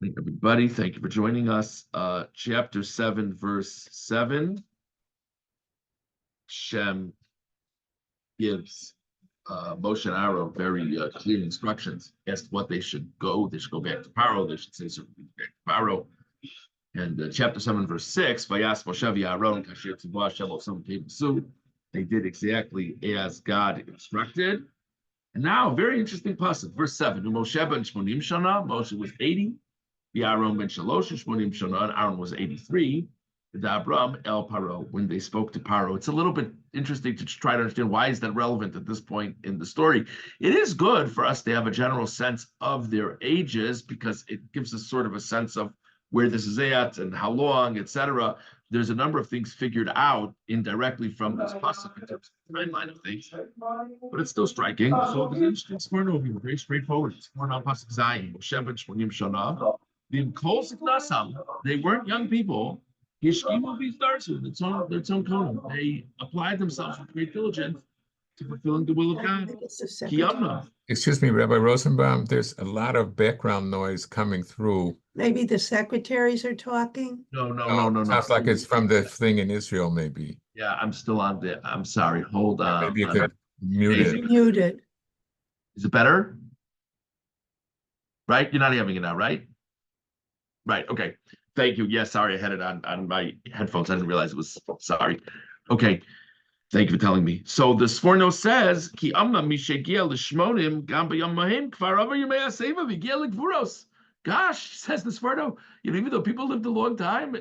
Morning, everybody. Thank you for joining us. Chapter 7, verse 7. Shem gives Moshe and Aaron very clear instructions as to what they should go. They should go back to Paro. They should say something back to Paro. And chapter 7, verse 6, Vayas Moshe v'Aaron kasher tzivah Hashem l'osam k'ebusu. They did exactly as God instructed. And now, very interesting passage. Verse 7, Moshe ben Shmonim Shana, Moshe was 80. Aaron ben Shalosh Shmonim Shana, and Aaron was 83. Dabram el Paro, when they spoke to Paro. It's a little bit interesting to try to understand why is that relevant at this point in the story. It is good for us to have a general sense of their ages because it gives us sort of a sense of where this is at and how long, etc. There's a number of things figured out indirectly from this pasuk in terms of the timeline of things, but it's still striking. So it's an interesting smart overview, very straightforward. It's more on pasuk Zayin, Moshe ben Shmonim Shana. They weren't young people. Their own konim. They applied themselves with great diligence to fulfilling the will of God. Excuse me, Rabbi Rosenbaum, there's a lot of background noise coming through. Maybe the secretaries are talking? No. Sounds like it's from the thing in Israel, maybe. Yeah, I'm still on there. I'm sorry. Hold on. Maybe you could mute it. Muted. Is it better? Right? You're not having it now, right? Right. Okay. Thank you. Yes. Sorry. I had it on my headphones. I didn't realize it was. Sorry. Okay. Thank you for telling me. So the Sforno says, Ki amna mishegia l'shmonim gam b'yom mahim kvar over yemei aseva v'gia l'gvuros. Gosh, says the Sforno, even though people lived a long time,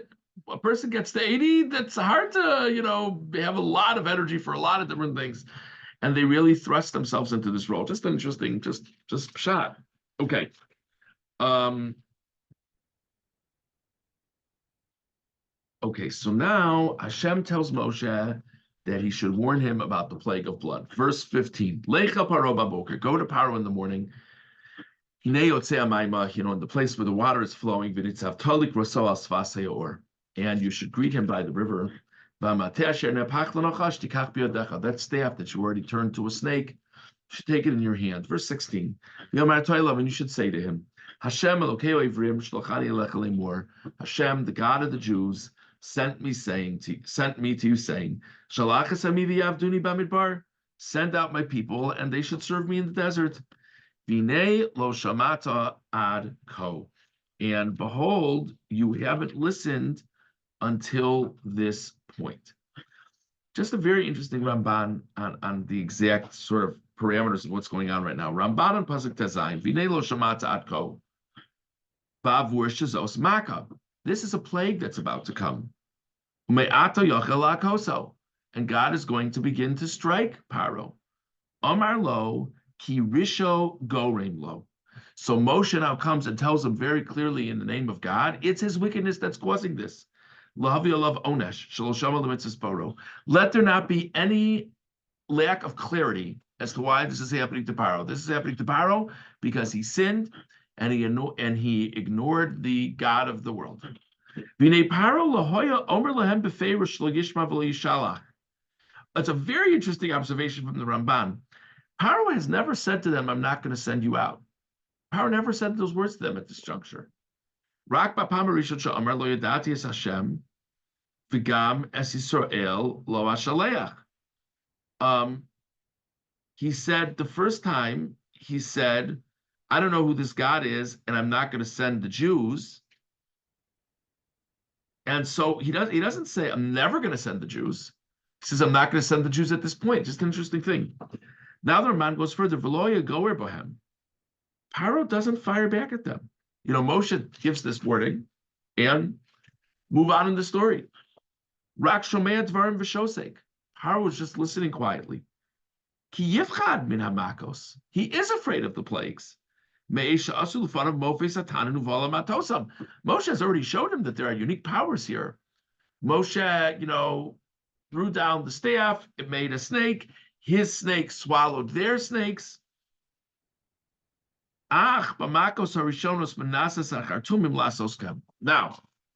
a person gets to 80, that's hard to, have a lot of energy for a lot of different things. And they really thrust themselves into this role. Just interesting, just shot. Okay. Okay, so now Hashem tells Moshe that he should warn him about the plague of blood. Verse 15, Lecha Paro baboker, go to Paro in the morning. In the place where the water is flowing, and you should greet him by the river. That staff that you already turned to a snake, you should take it in your hand. Verse 16, and you should say to him, Hashem, Hashem, the God of the Jews, sent me to you, saying, send out my people, and they should serve me in the desert. Vine lo shamata ad ko. And behold, you haven't listened until this point. Just a very interesting Ramban on the exact sort of parameters of what's going on right now. Ramban and Pasuk Tezayin, Vine lo shamata ad ko. Bavur shazos maka. This is a plague that's about to come. And God is going to begin to strike Paro. Omar lo ki risho gorem lo. So Moshe now comes and tells him very clearly in the name of God, it's his wickedness that's causing this. Let there not be any lack of clarity as to why this is happening to Paro. This is happening to Paro because he sinned and he ignored the God of the world. It's a very interesting observation from the Ramban. Paro has never said to them, I'm not going to send you out. Paro never said those words to them at this juncture. He said the first time, he said, I don't know who this God is, and I'm not going to send the Jews. And so he doesn't say, I'm never going to send the Jews. He says, I'm not going to send the Jews at this point. Just an interesting thing. Now the Ramban goes further. Veloya goer bohem. Paro doesn't fire back at them. Moshe gives this warning and move on in the story. Rak shomei dvarim v'shosek. Paro was just listening quietly. Ki yifchad min hamakos. He is afraid of the plagues. Moshe has already showed him that there are unique powers here. Moshe, threw down the staff, it made a snake, his snake swallowed their snakes. Now,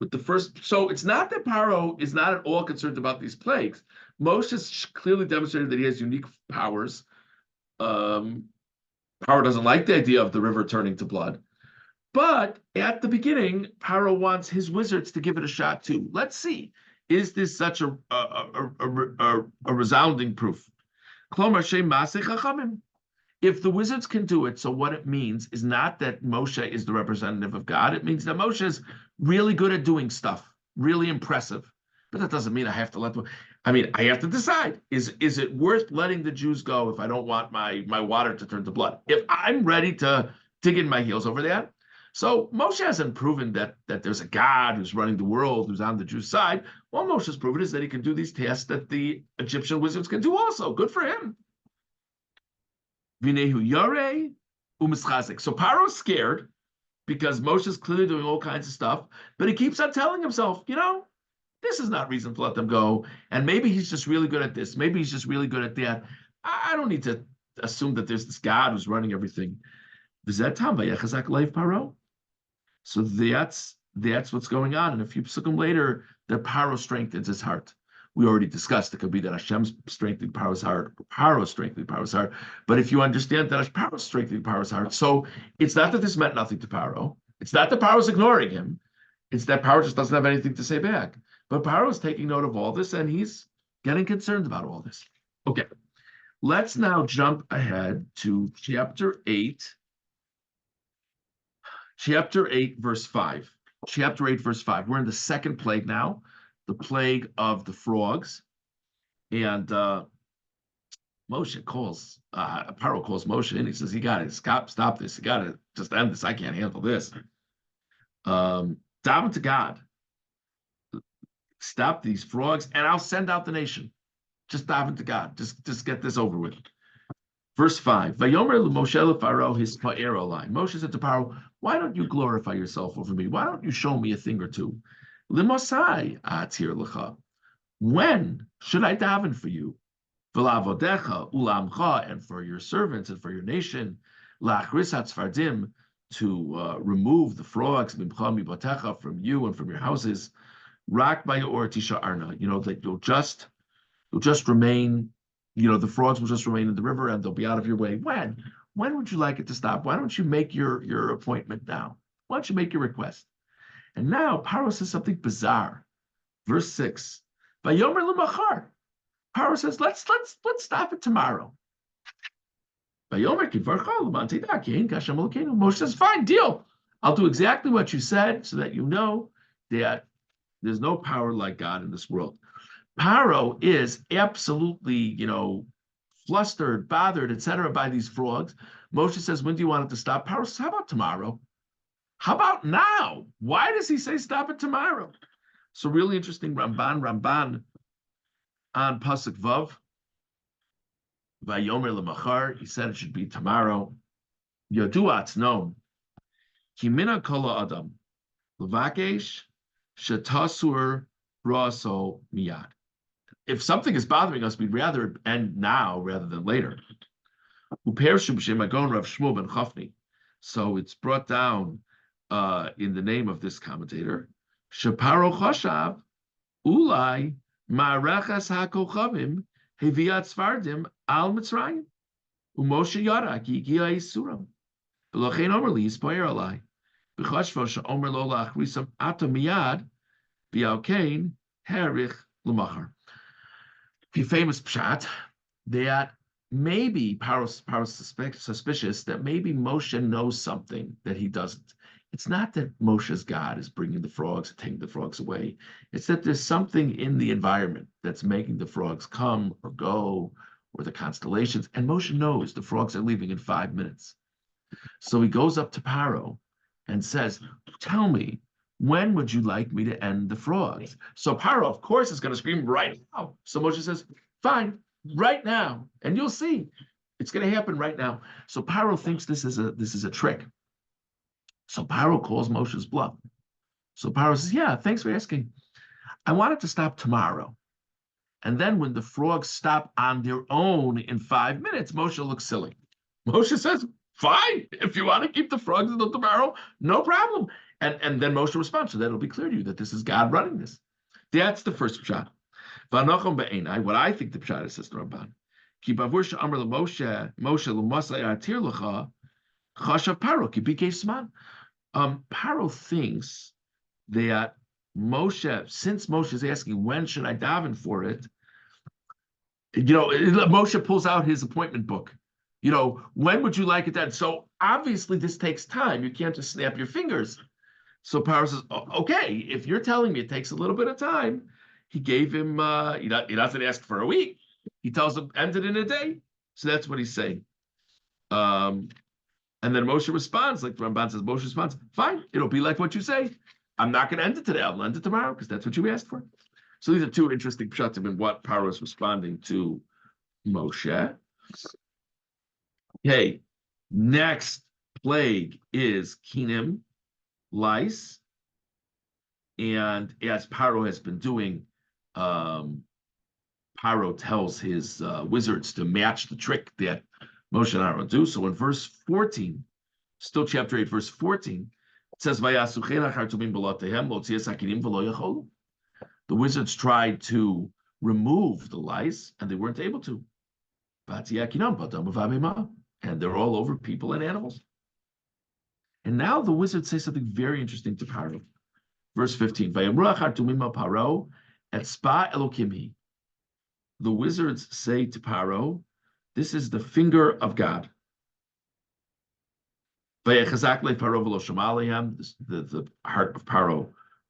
with the first, so it's not that Paro is not at all concerned about these plagues. Moshe has clearly demonstrated that he has unique powers. Paro doesn't like the idea of the river turning to blood. But at the beginning, Paro wants his wizards to give it a shot too. Let's see, is this such a resounding proof? Klomar Shem Maseh Chachamim. If the wizards can do it, so what it means is not that Moshe is the representative of God. It means that Moshe is really good at doing stuff, really impressive. But that doesn't mean I have to let them. I mean, I have to decide, is it worth letting the Jews go if I don't want my water to turn to blood? If I'm ready to dig in my heels over that. So Moshe hasn't proven that there's a God who's running the world, who's on the Jews' side. What Moshe's proven is that he can do these tasks that the Egyptian wizards can do also. Good for him. Vinehu Yare u'mischazik. So Paro's scared because Moshe's clearly doing all kinds of stuff, but he keeps on telling himself, this is not reason to let them go. And maybe he's just really good at this. Maybe he's just really good at that. I don't need to assume that there's this God who's running everything. Paro. So that's what's going on. And a few psukim later, that Paro strengthens his heart. We already discussed it could be that Hashem's strengthening Paro's heart, or Paro strengthening Paro's heart. But if you understand that Paro's strengthening Paro's heart, so it's not that this meant nothing to Paro. It's not that Paro's ignoring him. It's that Paro just doesn't have anything to say back. But Paro is taking note of all this, and he's getting concerned about all this. Okay, let's now jump ahead to chapter 8. Chapter 8, verse 5. Chapter 8, verse 5. We're in the second plague now, the plague of the frogs. And Moshe calls, Paro calls Moshe in. He says, you got to stop this. You got to just end this. I can't handle this. Daven to God. Stop these frogs, and I'll send out the nation. Just daven to God. Just get this over with. Verse 5. Vayomer Moshe Pharaoh his pa'er line. Moshe said to Paro, why don't you glorify yourself over me? Why don't you show me a thing or two? Limosai atir lecha. When should I daven for you? V'lavodecha ulamcha, and for your servants and for your nation. Lachris hatzfardim, to remove the frogs from you and from your houses. Rak by or tisha arna. That you'll just remain. The frogs will just remain in the river and they'll be out of your way. When would you like it to stop? Why don't you make your appointment now? Why don't you make your request? And now Paro says something bizarre. Verse 6. Vayomer l'machar. Paro says, let's stop it tomorrow. Vayomer kivarcha l'man tedak yein kashem elokeinu. Moshe says, fine, deal. I'll do exactly what you said so that you know that there's no power like God in this world. Paro is absolutely, flustered, bothered, etc., by these frogs. Moshe says, when do you want it to stop? Paro says, how about tomorrow? How about now? Why does he say stop it tomorrow? So really interesting, Ramban on Pasuk Vav. Vayomer lemachar, he said it should be tomorrow. Yoduatz no. Kimina kola adam. Levakesh shetasur raso miyad. If something is bothering us, we'd rather end now rather than later. So it's brought down in the name of this commentator. Shaparo chashav ulai ma'arachas hakochavim heviat svardim al mitzrayim u'Moshe yara ki gi'a yisuram v'lochein omer li yispoyer alai b'chashvo she'omer lo la'achrisam ato miyad v'yalkein herich l'machar. The famous pshat that maybe Paro's suspicious that maybe Moshe knows something that he doesn't. It's not that Moshe's God is bringing the frogs and taking the frogs away. It's that there's something in the environment that's making the frogs come or go, or the constellations. And Moshe knows the frogs are leaving in 5 minutes. So he goes up to Paro and says, tell me, when would you like me to end the frogs? So Paro, of course, is going to scream right now. So Moshe says, fine, right now. And you'll see, it's going to happen right now. So Paro thinks this is a trick. So Paro calls Moshe's bluff. So Paro says, yeah, thanks for asking. I want it to stop tomorrow. And then when the frogs stop on their own in 5 minutes, Moshe looks silly. Moshe says, fine, if you want to keep the frogs until tomorrow, no problem. And then Moshe responds, so that it'll be clear to you that this is God running this. That's the first pshat. What I think the pshat is, says the Ramban. Ki bavur she'amar Moshe l'masai atir lecha chashav Paro ki bikei sman. Paro thinks that Moshe, since Moshe is asking, when should I daven for it? Moshe pulls out his appointment book. When would you like it done? So obviously this takes time. You can't just snap your fingers. So Paro says, okay, if you're telling me it takes a little bit of time, he gave him, he doesn't ask for a week. He tells him, end it in a day. So that's what he's saying. And then Moshe responds, like the Ramban says, Moshe responds, fine, it'll be like what you say. I'm not going to end it today. I'll end it tomorrow because that's what you asked for. So these are two interesting pshatim in what Paro is responding to Moshe. Okay, next plague is Kinim, lice. And as Paro has been doing, Paro tells his wizards to match the trick that Moshe and Aaron do. So in verse 14, still chapter 8, verse 14, it says, the wizards tried to remove the lice, and they weren't able to. And they're all over people and animals. And now the wizards say something very interesting to Paro. Verse 15, the wizards say to Paro, this is the finger of God. The heart of Paro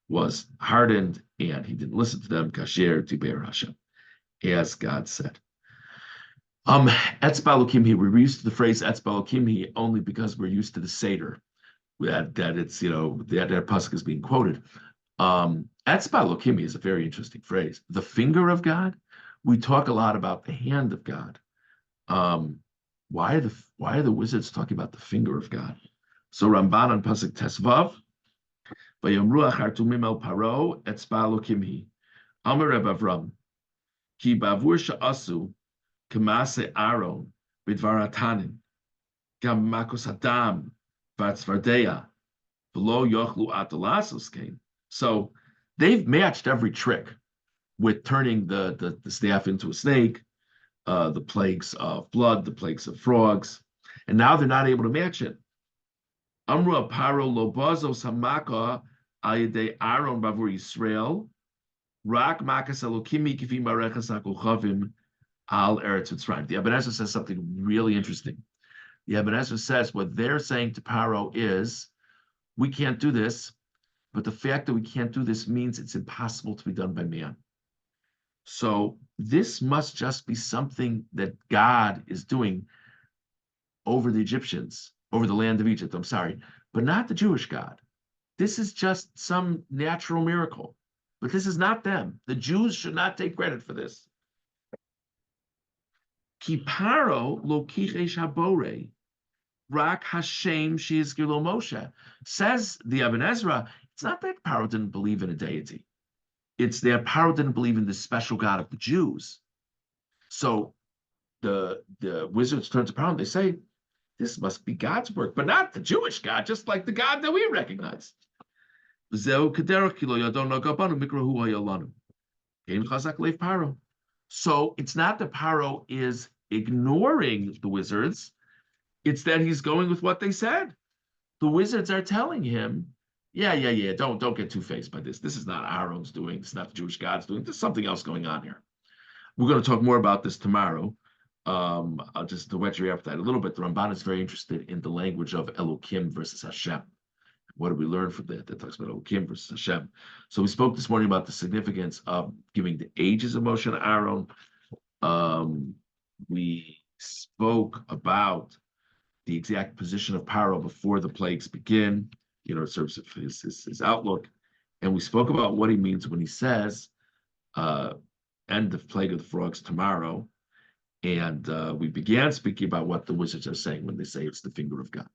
was hardened, and he didn't listen to them, kasher tiber Hashem, as God said. Etzba Lokimhi, we're used to the phrase Etzba Lokimhi only because we're used to the Seder. That it's, that pasuk is being quoted. Etzba Lokimhi is a very interesting phrase. The finger of God. We talk a lot about the hand of God. Why are the wizards talking about the finger of God? So Ramban on pasuk Tesvav, Vayomru achartumim el Paro etzba Lokimhi, Amar Reb Avram, ki bavur sha'asu k'maaseh Aaron b'dvar hatanin, gam makos hadam v'atzvardeya v'lo yochlu atalasos came. So they've matched every trick with turning the staff into a snake, the plagues of blood, the plagues of frogs, and now they're not able to match it. Amru Paro lo bazo samaka ayedei Aaron bavur Yisrael rak makas elokimi kifi marechas hakochavim al eretz Mitzrayim. The Ibn Ezra says something really interesting. The Ibn Ezra says what they're saying to Paro is, we can't do this, but the fact that we can't do this means it's impossible to be done by man. So this must just be something that God is doing over the Egyptians, over the land of Egypt, I'm sorry, but not the Jewish God. This is just some natural miracle, but this is not them. The Jews should not take credit for this. Ki Paro lo kichesh habore, rak Hashem sheizgilo Moshe. Says the Ibn Ezra, it's not that Paro didn't believe in a deity. It's that Paro didn't believe in the special God of the Jews. So the wizards turn to Paro and they say, this must be God's work, but not the Jewish God, just like the God that we recognize. So it's not that Paro is ignoring the wizards, it's that he's going with what they said. The wizards are telling him, yeah, don't get two-faced by this. This is not Aaron's doing, this is not the Jewish God's doing, there's something else going on here. We're going to talk more about this tomorrow. Just to whet your appetite a little bit, the Ramban is very interested in the language of Elokim versus Hashem. What do we learn from that? That talks about Elokim versus Hashem. So we spoke this morning about the significance of giving the ages of Moshe and Aaron. We spoke about the exact position of Paro before the plagues begin, in terms of his outlook. And we spoke about what he means when he says, end of plague of the frogs tomorrow. And we began speaking about what the wizards are saying when they say it's the finger of God.